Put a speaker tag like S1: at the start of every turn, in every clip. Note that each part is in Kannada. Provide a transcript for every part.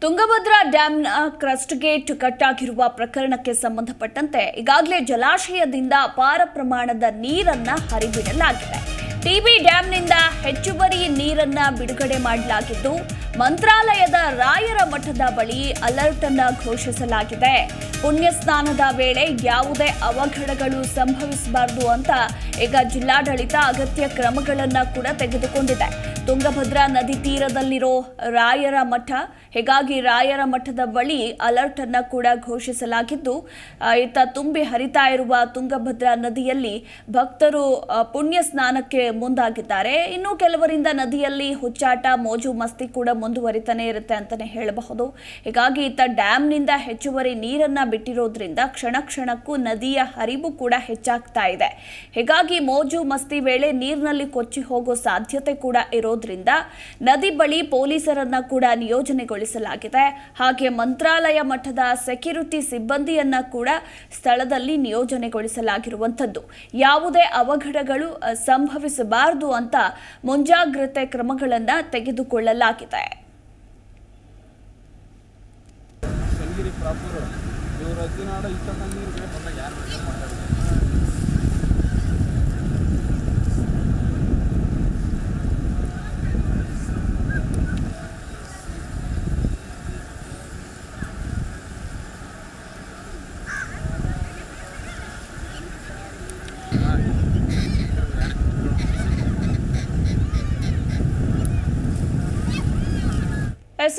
S1: ತುಂಗಭದ್ರಾ ಡ್ಯಾಂನ ಕ್ರಸ್ಟ್ ಗೇಟ್ ಕಟ್ ಆಗಿರುವ ಪ್ರಕರಣಕ್ಕೆ ಸಂಬಂಧಪಟ್ಟಂತೆ ಈಗಾಗಲೇ ಜಲಾಶಯದಿಂದ ಅಪಾರ ಪ್ರಮಾಣದ ನೀರನ್ನ ಹರಿಬಿಡಲಾಗಿದೆ. ಟಿಬಿ ಡ್ಯಾಂನಿಂದ ಹೆಚ್ಚುವರಿ ನೀರನ್ನ ಬಿಡುಗಡೆ ಮಾಡಲಾಗಿದ್ದು, ಮಂತ್ರಾಲಯದ ರಾಯರ ಮಠದ ಬಳಿ ಅಲರ್ಟ್ ಅನ್ನ ಘೋಷಿಸಲಾಗಿದೆ. ಪುಣ್ಯ ಸ್ನಾನದ ವೇಳೆ ಯಾವುದೇ ಅವಘಡಗಳು ಸಂಭವಿಸಬಾರದು ಅಂತ ಈಗ ಜಿಲ್ಲಾಡಳಿತ ಅಗತ್ಯ ಕ್ರಮಗಳನ್ನು ಕೂಡ ತೆಗೆದುಕೊಂಡಿದೆ. ತುಂಗಭದ್ರಾ ನದಿ ತೀರದಲ್ಲಿರೋ ರಾಯರ ಮಠ, ಹೀಗಾಗಿ ರಾಯರ ಮಠದ ಬಳಿ ಅಲರ್ಟ್ ಅನ್ನ ಕೂಡ ಘೋಷಿಸಲಾಗಿದ್ದು, ಇತ್ತ ತುಂಬಿ ಹರಿತಾ ಇರುವ ತುಂಗಭದ್ರಾ ನದಿಯಲ್ಲಿ ಭಕ್ತರು ಪುಣ್ಯ ಸ್ನಾನಕ್ಕೆ ಮುಂದಾಗಿದ್ದಾರೆ. ಇನ್ನು ಕೆಲವರಿಂದ ನದಿಯಲ್ಲಿ ಹುಚ್ಚಾಟ, ಮೋಜು ಮಸ್ತಿ ಕೂಡ ಮುಂದುವರಿತಾನೆ ಇರುತ್ತೆ ಅಂತಾನೆ ಹೇಳಬಹುದು. ಹೀಗಾಗಿ ಇತ್ತ ಡ್ಯಾಂನಿಂದ ಹೆಚ್ಚುವರಿ ನೀರನ್ನ ಬಿಟ್ಟಿರೋದ್ರಿಂದ ಕ್ಷಣ ಕ್ಷಣಕ್ಕೂ ನದಿಯ ಹರಿವು ಕೂಡ ಹೆಚ್ಚಾಗ್ತಾ ಇದೆ. ಹೀಗಾಗಿ ಮೋಜು ಮಸ್ತಿ ವೇಳೆ ನೀರಿನಲ್ಲಿ ಕೊಚ್ಚಿ ಹೋಗೋ ಸಾಧ್ಯತೆ ಕೂಡ ಇರೋದ್ರಿಂದ ನದಿ ಬಳಿ ಪೊಲೀಸರನ್ನ ಕೂಡ ನಿಯೋಜನೆಗೊಳಿಸಲಾಗಿದೆ. ಹಾಗೆ ಮಂತ್ರಾಲಯ ಮಠದ ಸೆಕ್ಯೂರಿಟಿ ಸಿಬ್ಬಂದಿಯನ್ನ ಕೂಡ ಸ್ಥಳದಲ್ಲಿ ನಿಯೋಜನೆಗೊಳಿಸಲಾಗಿರುವಂಥದ್ದು. ಯಾವುದೇ ಅವಘಡಗಳು ಸಂಭವಿಸಬಾರದು ಅಂತ ಮುಂಜಾಗ್ರತೆ ಕ್ರಮಗಳನ್ನ ತೆಗೆದುಕೊಳ್ಳಲಾಗಿದೆ.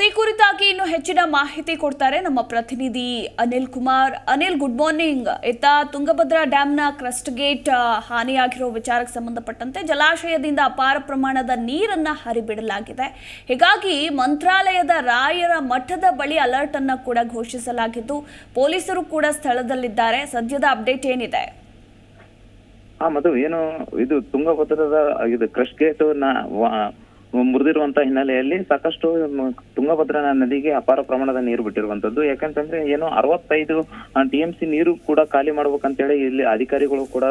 S1: ಈ ಕುರಿತಾಗಿ ಇನ್ನು ಹೆಚ್ಚಿನ ಮಾಹಿತಿ ಕೊಡ್ತಾರೆ ನಮ್ಮ ಪ್ರತಿನಿಧಿ ಅನಿಲ್ ಕುಮಾರ್. Anil, good morning. ಇತ್ತ ತುಂಗಭದ್ರಾ ಡ್ಯಾಂನ ಕ್ರಸ್ಟ್ ಗೇಟ್ ಹಾನಿಯಾಗಿರೋ ವಿಚಾರಕ್ಕೆ ಸಂಬಂಧಪಟ್ಟಂತೆ ಜಲಾಶಯದಿಂದ ಅಪಾರ ಪ್ರಮಾಣದ ನೀರನ್ನ ಹರಿಬಿಡಲಾಗಿದೆ. ಹೀಗಾಗಿ ಮಂತ್ರಾಲಯದ ರಾಯರ ಮಠದ ಬಳಿ ಅಲರ್ಟ್ ಅನ್ನ ಕೂಡ ಘೋಷಿಸಲಾಗಿದ್ದು, ಪೊಲೀಸರು ಕೂಡ ಸ್ಥಳದಲ್ಲಿದ್ದಾರೆ. ಸದ್ಯದ ಅಪ್ಡೇಟ್ ಏನಿದೆ?
S2: ಮಧು, ಏನು ಇದು ತುಂಗಭದ್ರದ ಇದು ಕ್ರಸ್ಟ್ ಗೇಟ್ ಮುರಿದಿರುವಂತಹ ಹಿನ್ನೆಲೆಯಲ್ಲಿ ಸಾಕಷ್ಟು ತುಂಗಭದ್ರಾ ನದಿಗೆ ಅಪಾರ ಪ್ರಮಾಣದ ನೀರು ಬಿಟ್ಟಿರುವಂತದ್ದು. ಯಾಕಂತಂದ್ರೆ ಏನು 65 TMC ನೀರು ಕೂಡ ಖಾಲಿ ಮಾಡ್ಬೇಕಂತೇಳಿ ಇಲ್ಲಿ ಅಧಿಕಾರಿಗಳು ಕೂಡ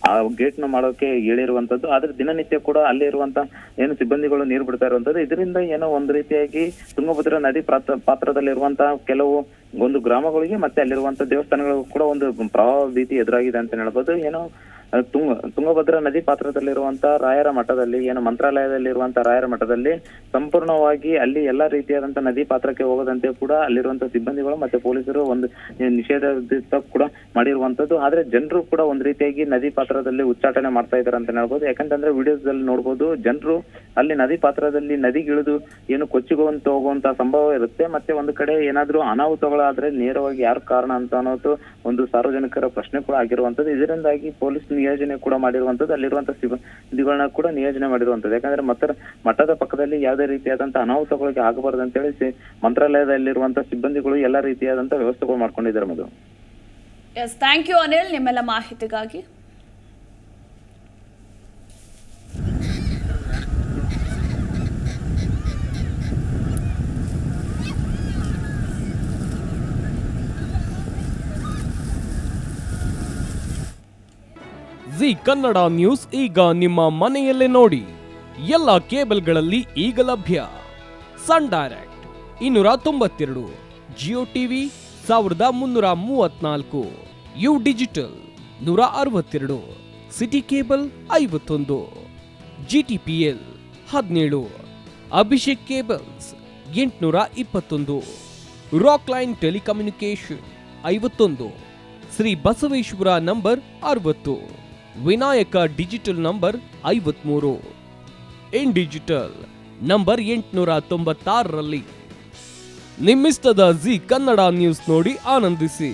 S2: ಆ ಗೇಟ್ ನ ಮಾಡೋಕೆ ಹೇಳಿರುವಂತದ್ದು. ಆದ್ರೆ ದಿನನಿತ್ಯ ಕೂಡ ಅಲ್ಲಿ ಇರುವಂತ ಏನು ಸಿಬ್ಬಂದಿಗಳು ನೀರು ಬಿಡ್ತಾ ಇರುವಂತದ್ದು. ಇದರಿಂದ ಏನೋ ಒಂದು ರೀತಿಯಾಗಿ ತುಂಗಭದ್ರಾ ನದಿ ಪಾತ್ರದಲ್ಲಿರುವಂತಹ ಕೆಲವು ಒಂದು ಗ್ರಾಮಗಳಿಗೆ ಮತ್ತೆ ಅಲ್ಲಿರುವಂತ ದೇವಸ್ಥಾನಗಳಿಗೂ ಕೂಡ ಒಂದು ಪ್ರವಾಹ ಭೀತಿ ಎದುರಾಗಿದೆ ಅಂತ ಹೇಳ್ಬೋದು. ಏನೋ ತುಂಗಭದ್ರಾ ನದಿ ಪಾತ್ರದಲ್ಲಿರುವಂತಹ ರಾಯರ ಮಠದಲ್ಲಿ ಏನು ಮಂತ್ರಾಲಯದಲ್ಲಿರುವಂತಹ ರಾಯರ ಮಠದಲ್ಲಿ ಸಂಪೂರ್ಣವಾಗಿ ಅಲ್ಲಿ ಎಲ್ಲಾ ರೀತಿಯಾದಂತ ನದಿ ಪಾತ್ರಕ್ಕೆ ಹೋಗದಂತೆ ಕೂಡ ಅಲ್ಲಿರುವಂತಹ ಸಿಬ್ಬಂದಿಗಳು ಮತ್ತೆ ಪೊಲೀಸರು ಒಂದು ನಿಷೇಧ ಕೂಡ ಮಾಡಿರುವಂತದ್ದು. ಆದ್ರೆ ಜನರು ಕೂಡ ಒಂದ್ ರೀತಿಯಾಗಿ ನದಿ ಪಾತ್ರದಲ್ಲಿ ಉಚ್ಚಾಟನೆ ಮಾಡ್ತಾ ಇದಾರೆ ಅಂತ ಹೇಳ್ಬೋದು. ಯಾಕಂತಂದ್ರೆ ವಿಡಿಯೋಸ್ ಅಲ್ಲಿ ನೋಡ್ಬೋದು, ಜನರು ಅಲ್ಲಿ ನದಿ ಪಾತ್ರದಲ್ಲಿ ನದಿಗಿಳಿದು ಏನು ಕೊಚ್ಚಿಗುವಂತ ಹೋಗುವಂತಹ ಸಂಭವ ಇರುತ್ತೆ. ಮತ್ತೆ ಒಂದು ಕಡೆ ಏನಾದ್ರೂ ಅನಾಹುತಗಳಾದ್ರೆ ನೇರವಾಗಿ ಯಾರು ಕಾರಣ ಅಂತ ಅನ್ನೋದು ಒಂದು ಸಾರ್ವಜನಿಕರ ಪ್ರಶ್ನೆ ಕೂಡ ಆಗಿರುವಂತದ್ದು. ಇದರಿಂದಾಗಿ ಪೊಲೀಸ್ ನಿಯೋಜನೆ ಕೂಡ ಮಾಡಿರುವಂತದ್ದು, ಅಲ್ಲಿರುವಂತಹ ಸಿಬ್ಬಂದಿಗಳನ್ನ ಕೂಡ ನಿಯೋಜನೆ ಮಾಡಿರುವಂತದ್ದು. ಯಾಕಂದ್ರೆ ಮಠದ ಪಕ್ಕದಲ್ಲಿ ಯಾವುದೇ ರೀತಿಯಾದಂತಹ ಅನಾಹುತಗಳಿಗೆ ಆಗಬಾರದು ಅಂತ ಹೇಳಿ ಮಂತ್ರಾಲಯದಲ್ಲಿರುವಂತಹ ಸಿಬ್ಬಂದಿಗಳು ಎಲ್ಲಾ ರೀತಿಯಾದಂತಹ ವ್ಯವಸ್ಥೆಗಳು ಮಾಡ್ಕೊಂಡಿದ್ದಾರೆ. ಮಧು,
S1: ಎಸ್, ಥ್ಯಾಂಕ್ ಯು ಅನಿಲ್, ನಿಮ್ಮೆಲ್ಲ ಮಾಹಿತಿಗಾಗಿ.
S3: ಜಿ ಕನ್ನಡ ನ್ಯೂಸ್ ಈಗ ನಿಮ್ಮ ಮನೆಯಲ್ಲೇ ನೋಡಿ. ಎಲ್ಲ ಕೇಬಲ್ಗಳಲ್ಲಿ ಈಗ ಲಭ್ಯ. Sun Direct 292, Jio TV 1334, U digital 162, City cable 51, GTPL 17, Abhishek cables 821, Rockline telecommunication 51, Shri Basaveshwara number 60, Vinayaka digital number 53, in digital number 896ರಲ್ಲಿ. ನಿಮ್ಮಿಸ್ತದ ಜಿ ಕನ್ನಡ ನ್ಯೂಸ್ ನೋಡಿ ಆನಂದಿಸಿ.